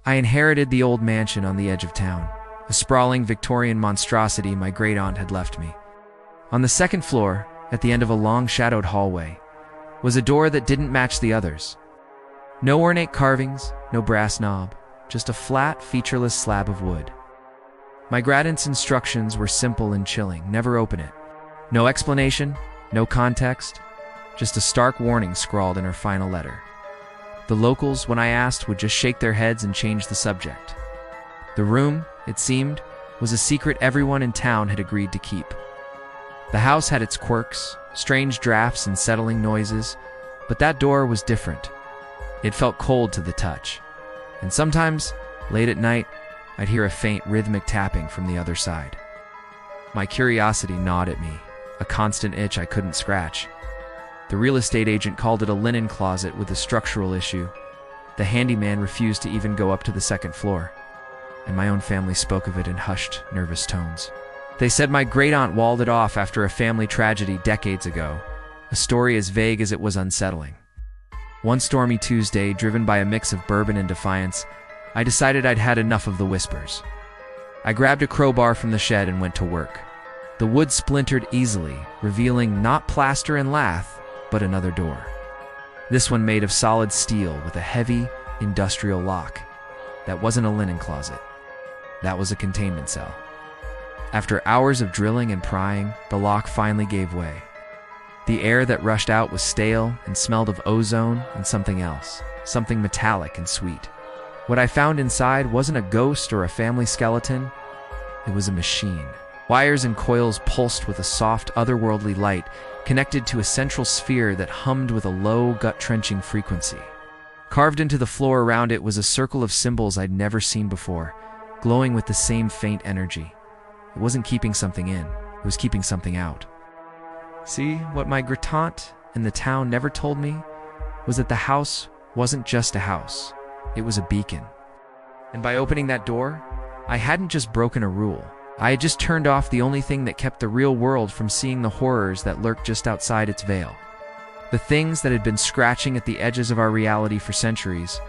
I inherited the old mansion on the edge of town, a sprawling Victorian monstrosity my great-aunt had left me. On the second floor, at the end of a long shadowed hallway, was a door that didn't match the others. No ornate carvings, no brass knob, just a flat, featureless slab of wood. My great-aunt's instructions were simple and chilling: never open it. No explanation, no context, just a stark warning scrawled in her final letter. The locals, when I asked, would just shake their heads and change the subject. The room, it seemed, was a secret everyone in town had agreed to keep. The house had its quirks, strange drafts and settling noises, but that door was different. It felt cold to the touch, and sometimes, late at night, I'd hear a faint rhythmic tapping from the other side. My curiosity gnawed at me, a constant itch I couldn't scratch. The real estate agent called it a linen closet with a structural issue. The handyman refused to even go up to the second floor, and my own family spoke of it in hushed, nervous tones. They said my great-aunt walled it off after a family tragedy decades ago, a story as vague as it was unsettling. One stormy Tuesday, driven by a mix of bourbon and defiance, I decided I'd had enough of the whispers. I grabbed a crowbar from the shed and went to work. The wood splintered easily, revealing not plaster and lath, but another door. This one made of solid steel with a heavy, industrial lock. That wasn't a linen closet. That was a containment cell. After hours of drilling and prying, the lock finally gave way. The air that rushed out was stale and smelled of ozone and something else, something metallic and sweet. What I found inside wasn't a ghost or a family skeleton. It was a machine. Wires and coils pulsed with a soft, otherworldly light, connected to a central sphere that hummed with a low, gut-trenching frequency. Carved into the floor around it was a circle of symbols I'd never seen before, glowing with the same faint energy. It wasn't keeping something in, it was keeping something out. See, what my great-aunt and the town never told me was that the house wasn't just a house, it was a beacon. And by opening that door, I hadn't just broken a rule. I had just turned off the only thing that kept the real world from seeing the horrors that lurked just outside its veil. The things that had been scratching at the edges of our reality for centuries,